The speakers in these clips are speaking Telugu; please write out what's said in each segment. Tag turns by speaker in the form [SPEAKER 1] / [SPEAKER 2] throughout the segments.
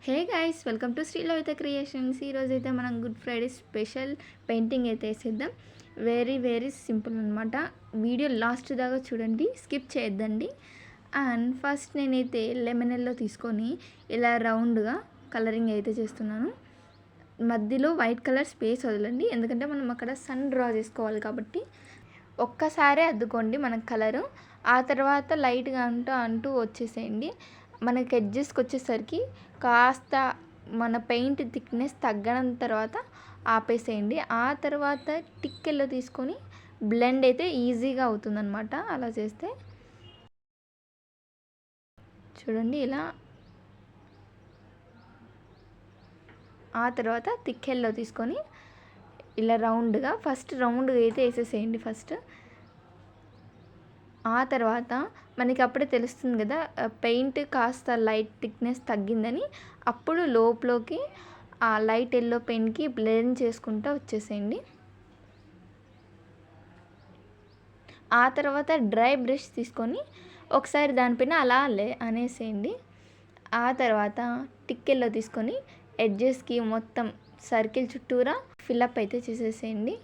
[SPEAKER 1] Hey guys, welcome to Sri Lalitha creations. ఈరోజైతే మనం గుడ్ ఫ్రైడే స్పెషల్ పెయింటింగ్ అయితే వేసేద్దాం. వెరీ సింపుల్ అనమాట. వీడియో లాస్ట్ దాకా చూడండి, స్కిప్ చేయొద్దండి. అండ్ ఫస్ట్ నేనైతే లెమన్ ఎల్లో తీసుకొని ఇలా రౌండ్గా కలరింగ్ అయితే చేస్తున్నాను. మధ్యలో వైట్ కలర్ స్పేస్ వదలండి, ఎందుకంటే మనం అక్కడ సన్ డ్రా చేసుకోవాలి కాబట్టి. ఒక్కసారి అద్దుకోండి మన కలరు, ఆ తర్వాత లైట్గా అంటూ వచ్చేసేయండి. మనకి ఎడ్జెస్కి వచ్చేసరికి కాస్త మన పెయింట్ థిక్నెస్ తగ్గడం తర్వాత ఆపేసేయండి. ఆ తర్వాత టిక్కెల్లో తీసుకొని బ్లెండ్ అయితే ఈజీగా అవుతుందన్నమాట. అలా చేస్తే చూడండి ఇలా. ఆ తర్వాత థిక్కెల్లో తీసుకొని ఇలా రౌండ్గా అయితే వేసేసేయండి ఫస్ట్. ఆ తర్వాత మనకి అప్పుడే తెలుస్తుంది కదా పెయింట్ కాస్త లైట్ థిక్నెస్ తగ్గిందని. అప్పుడు లోపలికి ఆ లైట్ ఎల్లో పెన్కి బ్లెండ్ చేసుకుంటూ వచ్చేసేయండి. ఆ తర్వాత డ్రై బ్రష్ తీసుకొని ఒకసారి దానిపైన అలా అనేసేయండి. ఆ తర్వాత టిక్కెల్లో తీసుకొని ఎడ్జెస్కి మొత్తం సర్కిల్ చుట్టూరా ఫిల్అప్ అయితే చేసేసేయండి.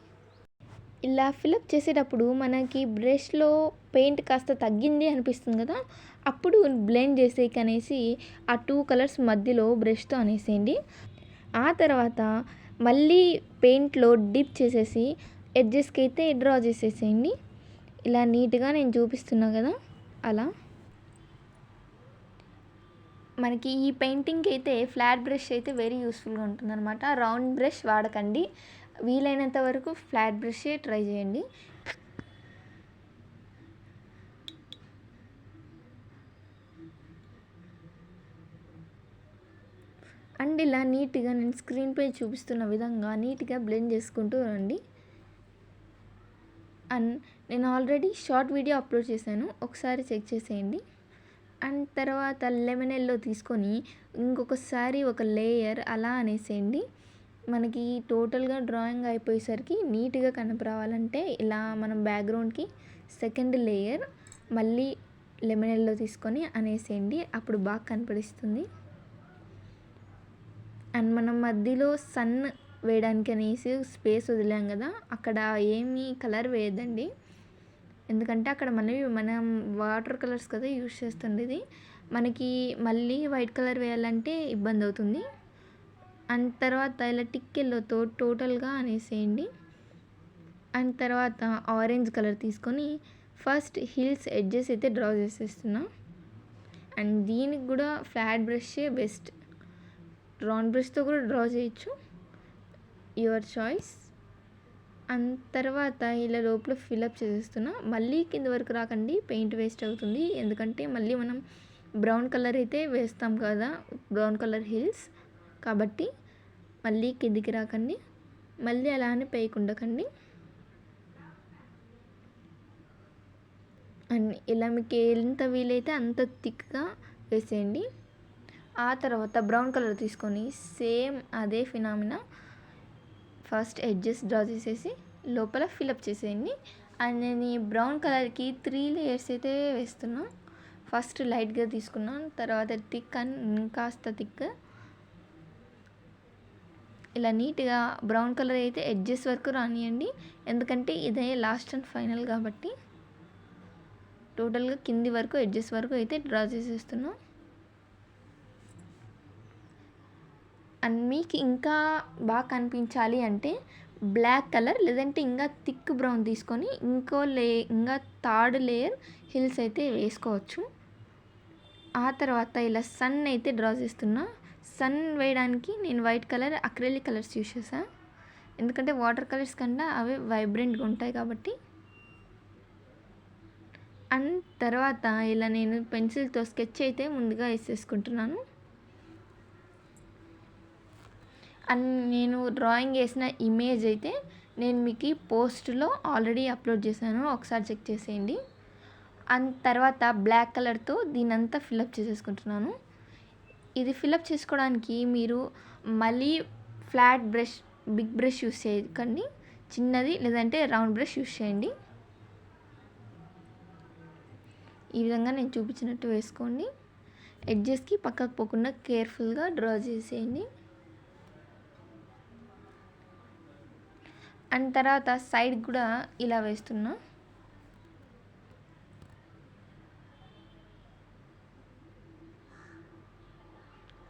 [SPEAKER 1] ఇలా ఫిలప్ చేసేటప్పుడు మనకి బ్రష్లో పెయింట్ కాస్త తగ్గింది అనిపిస్తుంది కదా, అప్పుడు బ్లెండ్ చేసేకి అనేసి ఆ 2 కలర్స్ మధ్యలో బ్రష్తో అనేసేయండి. ఆ తర్వాత మళ్ళీ పెయింట్లో డిప్ చేసేసి ఎడ్జెస్కి అయితే డ్రా చేసేసేయండి. ఇలా నీట్గా నేను చూపిస్తున్నా కదా అలా. మనకి ఈ పెయింటింగ్కి అయితే ఫ్లాట్ బ్రష్ అయితే వెరీ యూస్ఫుల్గా ఉంటుందన్నమాట. రౌండ్ బ్రష్ వాడకండి, వీలైనంత వరకు ఫ్లాట్ బ్రషే ట్రై చేయండి. అండ్ ఇలా నీట్గా నేను స్క్రీన్పై చూపిస్తున్న విధంగా నీట్గా బ్లెండ్ చేసుకుంటూ రండి. అండ్ నేను ఆల్రెడీ షార్ట్ వీడియో అప్లోడ్ చేశాను, ఒకసారి చెక్ చేసేయండి. అండ్ తర్వాత లెమన్ ఎల్లో తీసుకొని ఇంకొకసారి ఒక లేయర్ అలా అనేసేయండి. మనకి టోటల్గా డ్రాయింగ్ అయిపోయేసరికి నీట్గా కనపరావాలంటే ఇలా మనం బ్యాక్గ్రౌండ్కి సెకండ్ లేయర్ మళ్ళీ లెమన్ ఎల్లో తీసుకొని అనేసేయండి, అప్పుడు బాగా కనపడిస్తుంది. అండ్ మనం మధ్యలో సన్ వేయడానికి అనేసి స్పేస్ వదిలాం కదా, అక్కడ ఏమీ కలర్ వేయద్దండి, ఎందుకంటే అక్కడ మనం వాటర్ కలర్స్ కదా యూజ్ చేస్తుండేది. మనకి మళ్ళీ వైట్ కలర్ వేయాలంటే ఇబ్బంది అవుతుంది. అండ్ తర్వాత ఇలా టిక్కెళ్ళతో టోటల్గా అనేసేయండి. అండ్ తర్వాత ఆరెంజ్ కలర్ తీసుకొని ఫస్ట్ హిల్స్ ఎడ్జెస్ అయితే డ్రా చేసేస్తున్నా. అండ్ దీనికి కూడా ఫ్లాట్ బ్రషే బెస్ట్, రౌండ్ బ్రష్తో కూడా డ్రా చేయొచ్చు, యువర్ చాయిస్. అండ్ తర్వాత ఇలా లోపల ఫిల్అప్ చేసేస్తున్నా. మళ్ళీ కింద వరకు రాకండి, పెయింట్ వేస్ట్ అవుతుంది, ఎందుకంటే మళ్ళీ మనం బ్రౌన్ కలర్ అయితే వేస్తాం కదా, బ్రౌన్ కలర్ హిల్స్ కాబట్టి మళ్ళీ కిందికి రాకండి, మళ్ళీ అలానే పైకి ఉండకండి. అండ్ ఇలా మీకు ఎంత వీలైతే అంత థిక్గా వేసేయండి. ఆ తర్వాత బ్రౌన్ కలర్ తీసుకొని సేమ్ అదే ఫినామినా ఫస్ట్ ఎడ్జెస్ డ్రా చేసేసి లోపల ఫిలప్ చేసేయండి. అండ్ నేను ఈ బ్రౌన్ కలర్కి 3 లేయర్స్ అయితే వేస్తున్నా. ఫస్ట్ లైట్గా తీసుకున్నాను, తర్వాత థిక్ అండ్ కాస్త థిక్. ఇలా నీట్గా బ్రౌన్ కలర్ అయితే ఎడ్జెస్ వరకు రానియండి, ఎందుకంటే ఇదే లాస్ట్ అండ్ ఫైనల్ కాబట్టి. టోటల్గా కింది వరకు ఎడ్జెస్ వరకు అయితే డ్రా చేసేస్తున్నా. అండ్ మీకు ఇంకా బాగా కనిపించాలి అంటే బ్లాక్ కలర్ లేదంటే ఇంకా థిక్ బ్రౌన్ తీసుకొని ఇంకా థర్డ్ లేయర్ హిల్స్ అయితే వేసుకోవచ్చు. ఆ తర్వాత ఇలా సన్ అయితే డ్రా చేస్తున్నా. సన్ వేయడానికి నేను white colour acrylic colours use చేశాను, ఎందుకంటే వాటర్ కలర్స్ కన్నా అవి వైబ్రెంట్గా ఉంటాయి కాబట్టి. అండ్ తర్వాత ఇలా నేను పెన్సిల్తో స్కెచ్ అయితే ముందుగా వేసేసుకుంటున్నాను. అండ్ నేను డ్రాయింగ్ వేసిన ఇమేజ్ అయితే నేను మీకు పోస్ట్లో ఆల్రెడీ అప్లోడ్ చేశాను, ఒకసారి చెక్ చేసేయండి. అండ్ తర్వాత బ్లాక్ కలర్తో దీనంతా ఫిలప్ చేసేసుకుంటున్నాను. ఇది ఫిలప్ చేసుకోవడానికి మీరు మళ్ళీ flat brush, big brush use చేయకండి, చిన్నది లేదంటే రౌండ్ బ్రష్ యూస్ చేయండి. ఈ విధంగా నేను చూపించినట్టు వేసుకోండి. ఎడ్జెస్కి పక్కకు పోకుండా కేర్ఫుల్గా డ్రా చేసేయండి. అండ్ తర్వాత సైడ్ కూడా ఇలా వేస్తున్నా.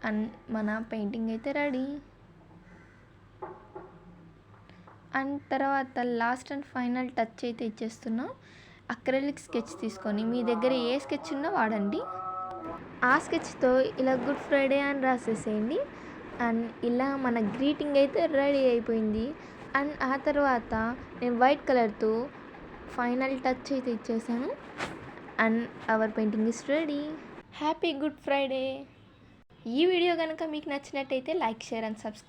[SPEAKER 1] అండ్ మన పెయింటింగ్ అయితే రెడీ. అండ్ తర్వాత లాస్ట్ అండ్ ఫైనల్ టచ్ అయితే ఇచ్చేస్తున్నా. అక్రెలిక్ స్కెచ్ తీసుకొని మీ దగ్గర ఏ స్కెచ్ ఉన్నా వాడండి. ఆ స్కెచ్తో ఇలా గుడ్ ఫ్రైడే అని రాసేసేయండి. అండ్ ఇలా మన గ్రీటింగ్ అయితే రెడీ అయిపోయింది. అండ్ ఆ తర్వాత నేను వైట్ కలర్తో ఫైనల్ టచ్ అయితే ఇచ్చేసాను. And hour painting is ready. Happy good Friday. ఈ వీడియో కనుక మీకు నచ్చినట్టయితే లైక్, షేర్ అండ్ సబ్స్క్రైబ్.